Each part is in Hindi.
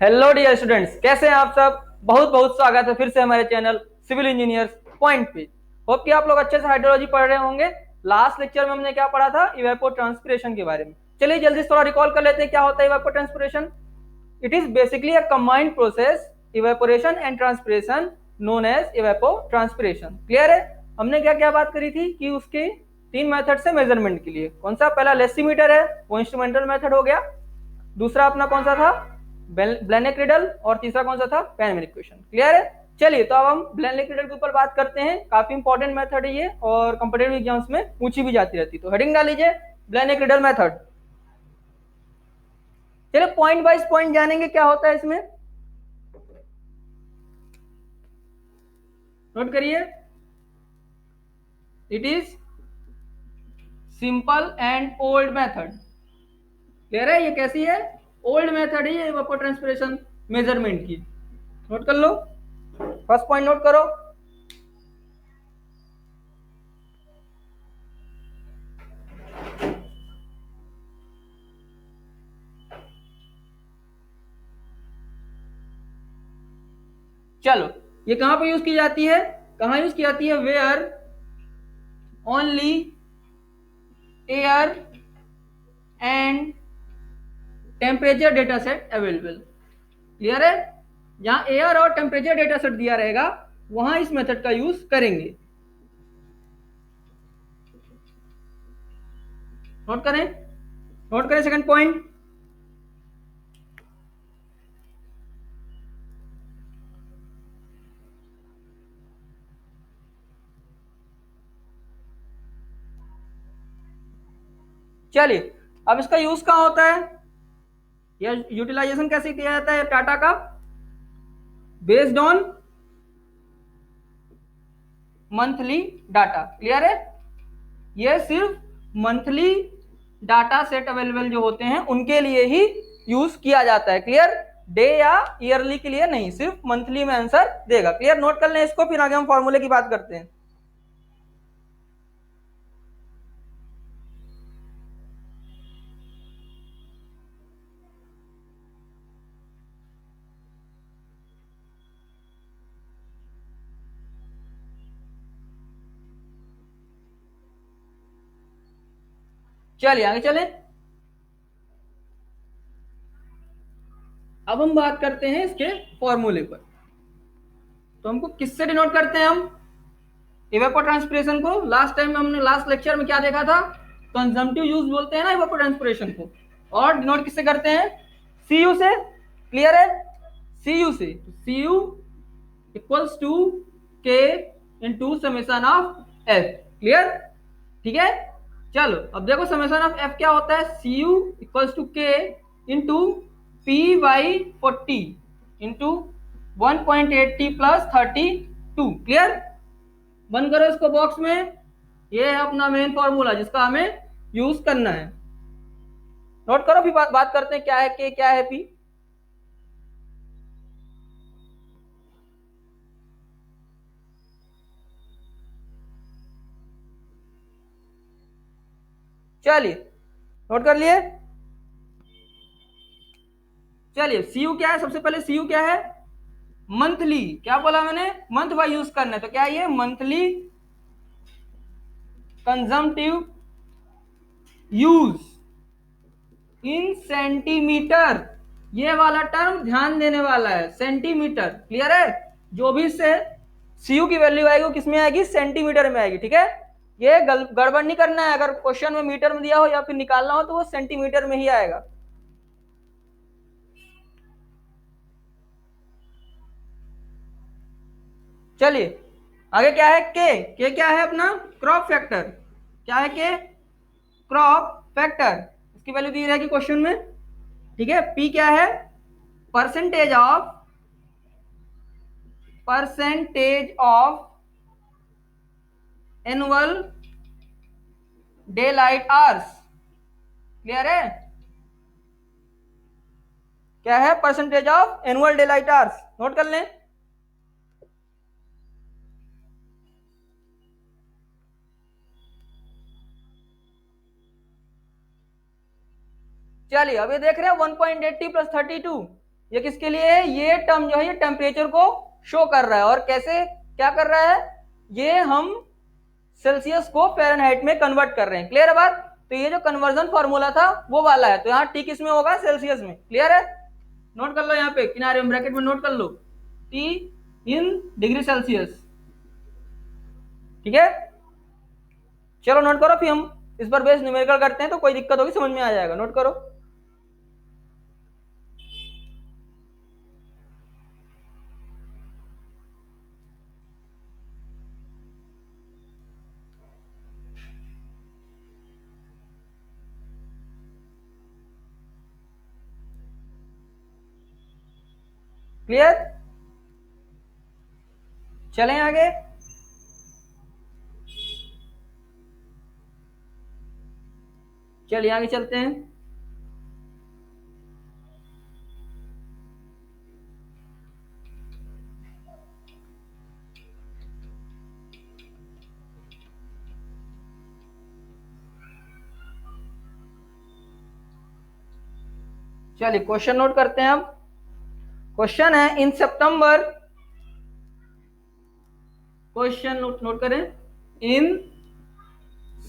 हेलो डियर स्टूडेंट्स, कैसे हैं आप सब। बहुत बहुत स्वागत है फिर से हमारे चैनल सिविल इंजीनियर्स पॉइंट पे। होप कि आप लोग अच्छे से हाइड्रोलॉजी पढ़ रहे होंगे। लास्ट लेक्चर में हमने क्या पढ़ा था, इवेपोट्रांसपिरेशन के बारे में। चलिए जल्दी से थोड़ा रिकॉल कर लेते हैं क्या होता है evapotranspiration. It is basically a combined process, evaporation and transpiration, known as evapotranspiration. Clear है। हमने क्या क्या बात करी थी कि उसके तीन मेथड से मेजरमेंट के लिए। कौन सा, पहला लेसीमीटर है, वो इंस्ट्रूमेंटल मेथड हो गया। दूसरा अपना कौन सा था, ब्लेनेक रिडल। और तीसरा कौन सा था, पैनमेन इक्वेशन। क्लियर है। चलिए तो अब हम ब्लेनेक रिडल के ऊपर बात करते हैं। काफी इंपॉर्टेंट मेथड है ये और कंपटीटिव एग्जाम्स में पूछी भी जाती रहती है। तो हेडिंग डाल लीजिए, ब्लेनेक रिडल मेथड। चलिए पॉइंट वाइज पॉइंट जानेंगे क्या होता है इसमें। नोट करिए, it is simple and old method. Clear है। ये कैसी है, ओल्ड मेथड है ये इवेपोट्रांसपिरेशन मेजरमेंट की। नोट कर लो, फर्स्ट पॉइंट नोट करो। चलो, ये कहां पे यूज की जाती है, कहां यूज की जाती है, where only air and temperature data set available. Clear है। जहां एयर और टेम्परेचर डेटा सेट दिया रहेगा वहां इस मेथड का यूज करेंगे। नोट करें, नोट करें सेकंड पॉइंट। चलिए, अब इसका यूज कहां होता है, या यूटिलाइजेशन कैसे किया जाता है टाटा का, based on monthly data. Clear है। ये सिर्फ मंथली डाटा सेट अवेलेबल जो होते हैं उनके लिए ही यूज किया जाता है। क्लियर। डे या ईयरली के लिए नहीं, सिर्फ मंथली में आंसर देगा। क्लियर। नोट कर लें इसको, फिर आगे हम फॉर्मूले की बात करते हैं। चलिए आगे चलें। अब हम बात करते हैं इसके फॉर्मूले पर। तो हमको किससे डिनोट करते हैं हम इवेपोट्रांसपिरेशन को। लास्ट टाइम हमने लास्ट लेक्चर में क्या देखा था, कंजम्पटिव यूज बोलते हैं ना इवेपोट्रांसपिरेशन को। और डिनोट किससे करते हैं, सी यू से। क्लियर है। सी यू से, सी यू इक्वल्स टू के into summation of F. Clear. ठीक है। चलो अब देखो समेशन ऑफ एफ क्या होता है, सी यू इक्वल्स टू के into P by 40 into 1.80 plus 32। Clear. बंद करो इसको बॉक्स में। ये है अपना मेन फॉर्मूला जिसका हमें यूज करना है। नोट करो, फिर बात करते हैं क्या है के, क्या है पी। चलिए नोट कर लिए। चलिए सी यू क्या है, सबसे पहले सी यू क्या है, मंथली। क्या बोला मैंने, मंथ वाइज यूज करना है। तो क्या है ये, monthly consumptive use in centimetre. ये वाला टर्म ध्यान देने वाला है, सेंटीमीटर। क्लियर है। जो भी से सीयू की वैल्यू आएगी वो किसमें आएगी, सेंटीमीटर में आएगी। ठीक है। ये गड़बड़ नहीं करना है, अगर क्वेश्चन में मीटर में दिया हो या फिर निकालना हो तो वो सेंटीमीटर में ही आएगा। चलिए आगे क्या है, के क्या है अपना, क्रॉप फैक्टर। क्या है के, क्रॉप फैक्टर। इसकी वैल्यू दी रहेगी क्वेश्चन में। ठीक है। पी क्या है, percentage of annual day light hours. Clear है। क्या है, percentage of annual day light hours. Note कर लें। चलिए अब ये देख रहे हैं 1.80 प्लस 32, ये किसके लिए है? ये टर्म जो है ये टेम्परेचर को शो कर रहा है। और कैसे क्या कर रहा है? ये हम सेल्सियस को फ़ारेनहाइट में कन्वर्ट कर रहे हैं। क्लियर है बात? तो ये जो कन्वर्जन फॉर्मूला था वो वाला है, तो यहाँ टी किस में होगा? सेल्सियस में। क्लियर है? नोट कर लो यहाँ पे किनारे में ब्रैकेट में नोट कर लो, टी इन डिग्री सेल्सियस। ठीक है, चलो नोट करो, फिर हम इस पर बेस न्यूमेरिकल करते हैं, तो कोई दिक्कत होगी समझ में आ जाएगा। नोट करो। क्लियर? चलें आगे। चलिए आगे चलते हैं। चलिए क्वेश्चन नोट करते हैं। अब क्वेश्चन है इन सितंबर, क्वेश्चन नोट करें। In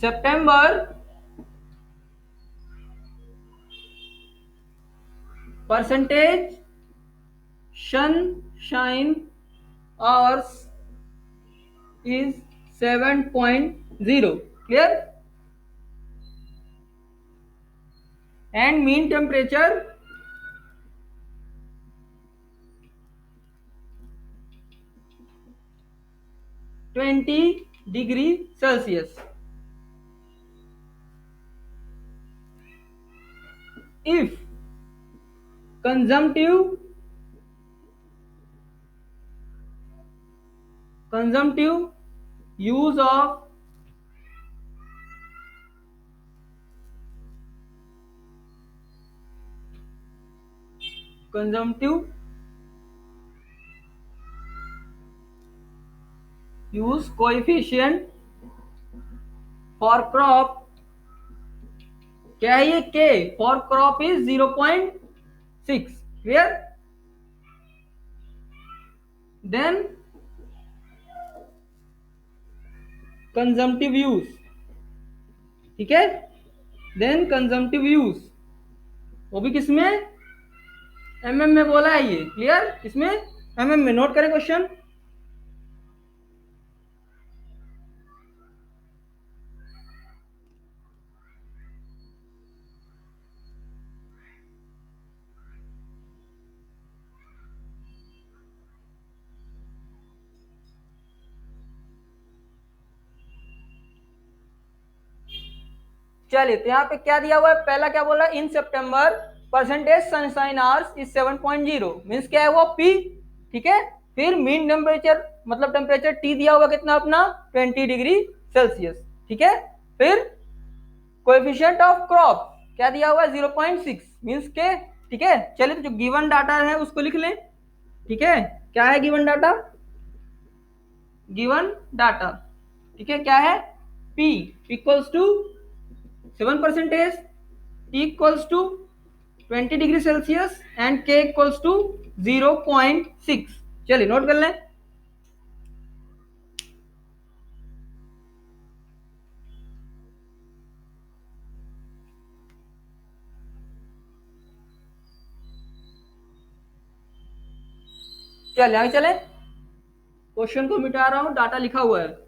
September percentage sunshine hours is 7.0। Clear? And mean temperature 20 degree Celsius. If consumptive use of consumptive use coefficient for crop, क्या है ये? K for crop is 0.6। clear? then consumptive use, ठीक है, then consumptive use वो भी किसमें? mm में बोला है ये। क्लियर? इसमें mm में। नोट करें क्वेश्चन। चलिए, तो यहाँ पे क्या दिया हुआ है? पहला क्या बोला? In September percentage sunshine hours is 7.0, means क्या है वो? पी। ठीक है, फिर मीन टेम्परेचर मतलब टेम्परेचर टी दिया हुआ कितना अपना? 20 डिग्री सेल्सियस। ठीक है, फिर कोएफिशिएंट ऑफ क्रॉप क्या दिया हुआ है? 0.6 मीन्स के। ठीक है, चलिए तो जो गिवन डाटा है उसको लिख लें। ठीक है, क्या है गिवन डाटा? गिवन डाटा, ठीक है, क्या है? P equals to 7%, T equals to 20 degree Celsius and K equals to 0.6। चलिए नोट कर लें। चलिए आगे चले। क्वेश्चन को मिटा रहा हूं, डाटा लिखा हुआ है।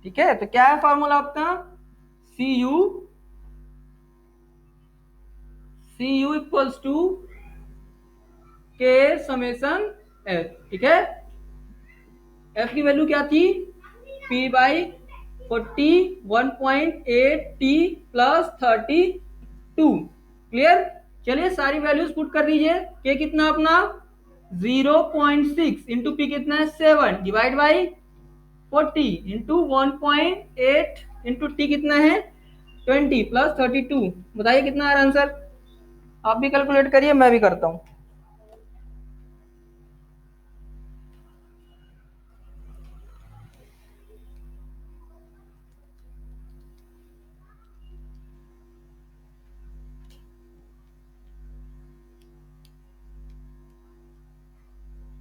ठीक है, तो क्या है फॉर्मूला आपका? सी यू इक्वल्स टू के समेसन एफ। ठीक है, एफ की वैल्यू क्या थी? P by 40 1.8 T plus 32। Clear? चलिए सारी वैल्यूज पुट कर दीजिए। के कितना अपना? 0.6 इंटू पी कितना है? 7 divide by 40 into 1.8 into T कितना है? 20 प्लस 32। बताइए कितना आ रहा है आंसर? आप भी कैलकुलेट करिए, मैं भी करता हूं।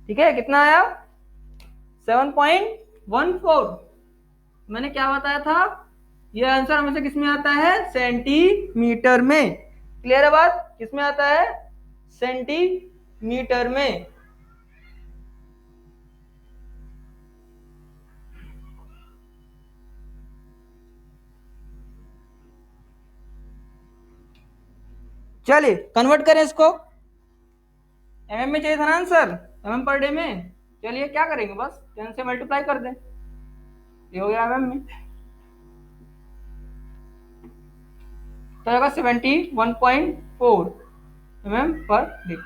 ठीक है, कितना आया 7.14। मैंने क्या बताया था, ये आंसर हमेशा किस में आता है, सेंटीमीटर में। क्लियर है बात, किस में आता है, सेंटीमीटर में। चलिए कन्वर्ट करें इसको, एमएम में चाहिए था ना आंसर, एमएम पर डे में। चलिए क्या करेंगे, बस 10 से मल्टीप्लाई कर दें, ये हो गया एमएम में। तो आएगा 71.4 एमएम पर डे।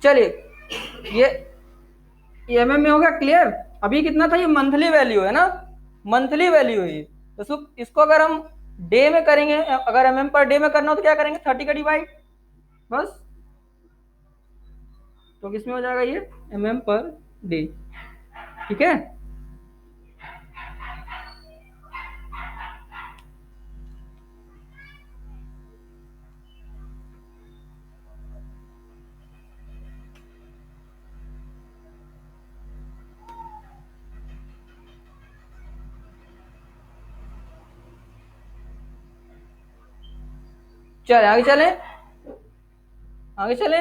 चलिए ये एमएम में हो गया क्लियर। अभी कितना था, ये मंथली वैल्यू है ना, मंथली वैल्यू है ये। तो इसको अगर हम डे में करेंगे, अगर एमएम पर डे में करना हो तो क्या करेंगे, 30 का डिवाइड बस। तो किसमें हो जाएगा ये, एमएम पर डे। ठीक है, चले आगे चले, आगे चले।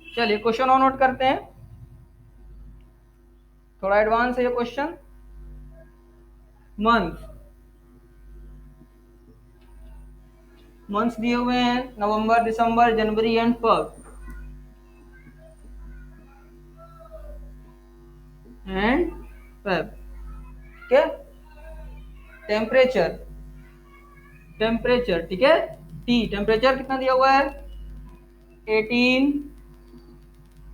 चलिए क्वेश्चन और नोट करते हैं, थोड़ा एडवांस है ये क्वेश्चन। मंथ्स दिए हुए हैं, नवंबर, दिसंबर, जनवरी एंड फर्स्ट एंड फेब। ठीक है, टेम्परेचर, टेम्परेचर ठीक है, टी टेम्परेचर कितना दिया हुआ है, 18,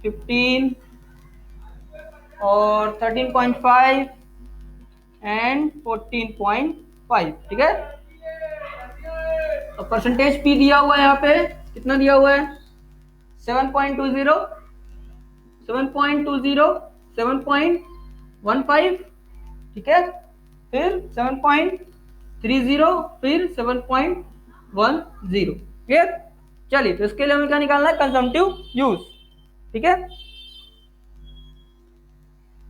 15 और 13.5 एंड 14.5। ठीक है, तो परसेंटेज पी दिया हुआ है यहाँ पे, कितना दिया हुआ है, 7.20, 7.20, 7.15। ठीक है, फिर 7.30, फिर 7.10। क्लियर। चलिए तो इसके लिए हमें क्या निकालना है, कंजम्पटिव यूज। ठीक है,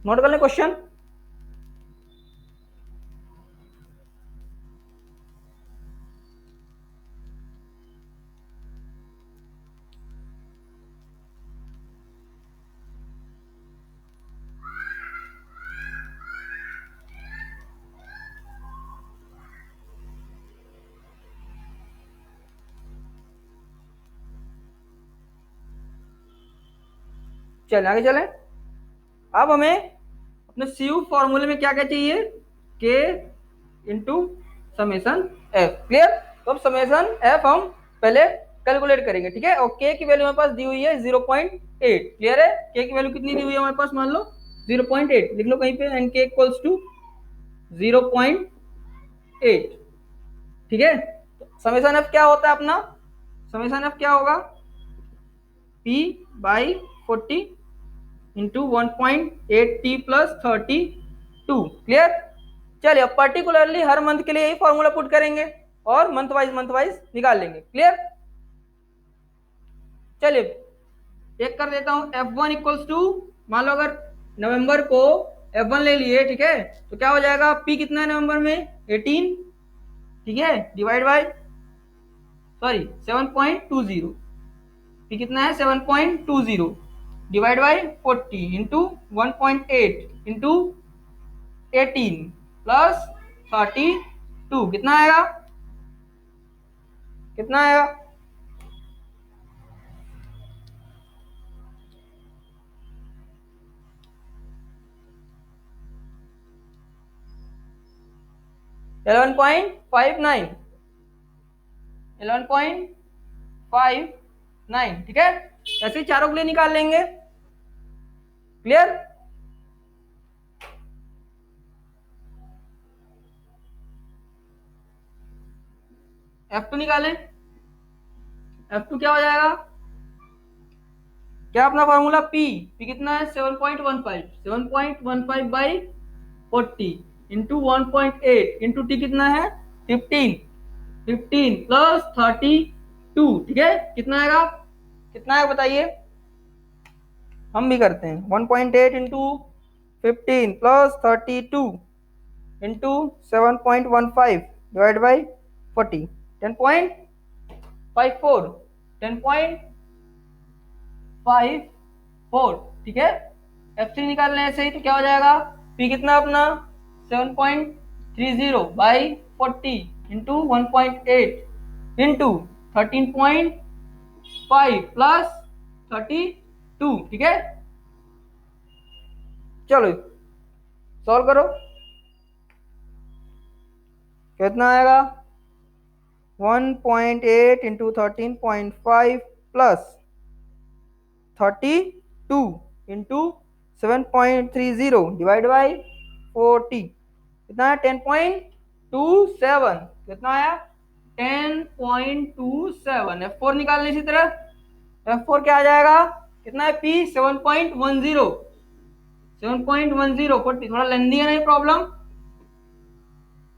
नोट कर लें क्वेश्चन। चलें आगे चलें। अब हमें अपने सीयू फॉर्मूले में क्या क्या चाहिए, के इंटू समेसन एफ। क्लियर। तो अब समेसन एफ हम पहले कैलकुलेट करेंगे। ठीक है, और के की वैल्यू हमारे पास दी हुई है 0.8। क्लियर है, के की वैल्यू कितनी दी हुई है हमारे पास, मान लो 0.8 लिख लो कहीं पे, एंड के इक्वल्स टू 0.8। ठीक है, समेसन एफ क्या होता है अपना, समेसन एफ क्या होगा, P by 40 into 1.8T plus 32। Clear. चलिए अब पर्टिकुलरली हर मंथ के लिए यही फॉर्मूला पुट करेंगे और मंथ वाइज निकाल लेंगे। क्लियर। चलिए एक कर देता हूं, F1 इक्वल्स टू, मान लो अगर नवंबर को F1 ले लिए, ठीक है, तो क्या हो जाएगा, P कितना है नवंबर में, 18। ठीक है, डिवाइड बाय, सॉरी 7.20, P कितना है 7.20, divide by 40 into 1.8 into 18 plus 32, कितना आएगा, कितना आएगा, 11.59, 11.59, ठीक है। ऐसे ही चारों के लिए निकाल लेंगे। क्लियर? F2 निकालें। F2 क्या हो जाएगा? क्या अपना फॉर्मूला P कितना है? 7.15, 7.15 बाई 40 इंटू 1.8 इंटू टी कितना है? 15, 15 प्लस 32, ठीक है। कितना आएगा? कितना आएगा बताइए? हम भी करते हैं। 1.8 into 15 plus 32 into 7.15 divide by 40, 10.54, 10.54, ठीक है। F3 निकालने ऐसे ही तो क्या हो जाएगा? P कितना अपना? 7.30 बाई 40 इंटू 1.8 इंटू 13.5 प्लस 32, ठीक है। चलो सॉल्व करो। कितना आएगा? 1.8 into 13.5 plus 32 into 7.30 divide by 40, कितना है? 10.27। कितना आया? 10.27। F4 निकालने इसी तरह। F4 क्या आ जाएगा? कितना है? P 7.10, 7.10 40। थोड़ा लेंदी है ना ये प्रॉब्लम?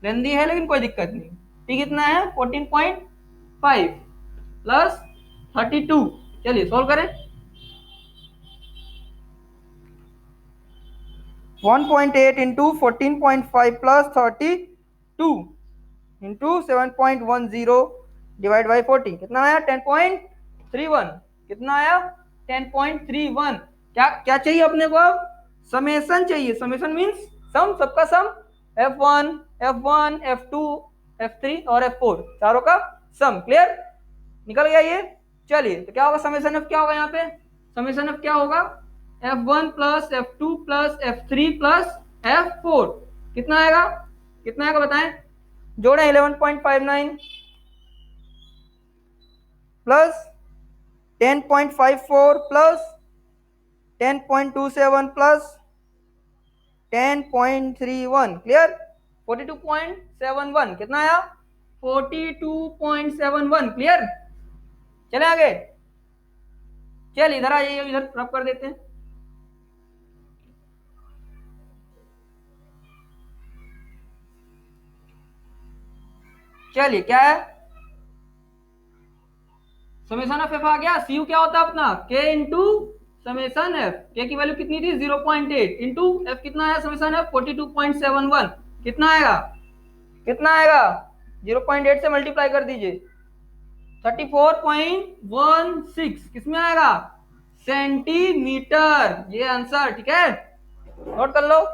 लेंदी है लेकिन कोई दिक्कत नहीं। P कितना है? 14.5 प्लस 32। चलिए सॉल्व करें। 1.8 into 14.5 plus 32 into 7.10 divide by 40, कितना आया? 10.31। कितना आया? 10.31। क्या क्या चाहिए अपने को? अब समेसन चाहिए। समेसन मीन्स सम, सबका सम। F1, F1, F2, F3 और F4 चारों का सम। क्लियर? निकल गया ये। चलिए तो क्या होगा? समेसन F क्या होगा यहाँ पे? समेसन F क्या होगा? F1 plus F2 plus F3 plus F4, कितना आएगा? कितना आएगा बताएं? जोड़े 11.59 प्लस 10.54 प्लस 10.27 प्लस 10.31। क्लियर? 42.71। कितना आया? 42.71। क्लियर? चले आगे। चल इधर आ जाइए, इधर रब कर देते हैं। चलिए क्या है? समेशन ऑफ एफ आ गया। सी यू क्या होता है अपना? के इंटू समेशन एफ। के की वैल्यू कितनी थी? 0.8 इंटू एफ कितना आया? Summation F 42.71। कितना आएगा? कितना आएगा? 0.8 से मल्टीप्लाई कर दीजिए। 34.16 किसमें आएगा? सेंटीमीटर। ये आंसर, ठीक है। नोट कर लो।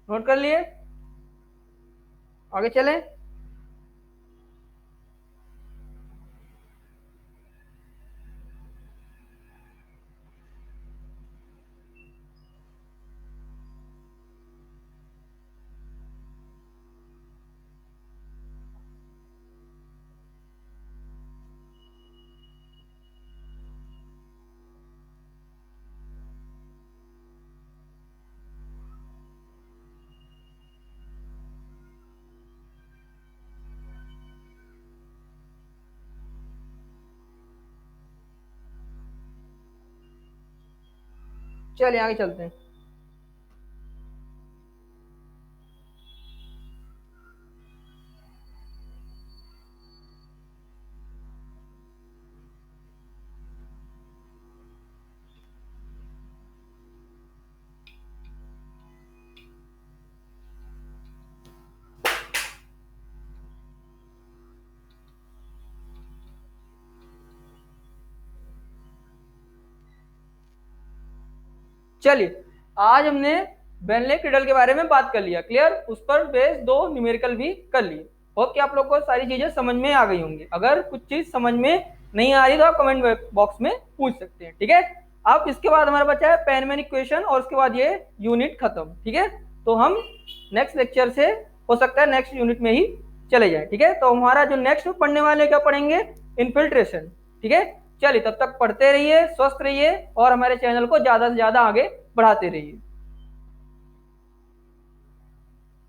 नोट कर लिए? आगे चलें। चलिए आगे चलते हैं। चलिए आज हमने बेनलेक रिडल के बारे में बात कर लिया, क्लियर। उस पर बेस 2 न्यूमेरिकल भी कर लिए। होप कि आप लोग को सारी चीजें समझ में आ गई होंगी। अगर कुछ चीज समझ में नहीं आ रही तो आप कमेंट बॉक्स में पूछ सकते हैं, ठीक है। अब इसके बाद हमारा बचा है पेनमैन इक्वेशन और उसके बाद ये यूनिट खत्म, ठीक है। तो हम नेक्स्ट लेक्चर से हो सकता है नेक्स्ट यूनिट में ही चले जाए, ठीक है। तो हमारा जो नेक्स्ट पढ़ने वाले क्या पढ़ेंगे, इनफिल्ट्रेशन, ठीक है। चलिए तब तक पढ़ते रहिए, स्वस्थ रहिए और हमारे चैनल को ज्यादा से ज्यादा आगे बढ़ाते रहिए।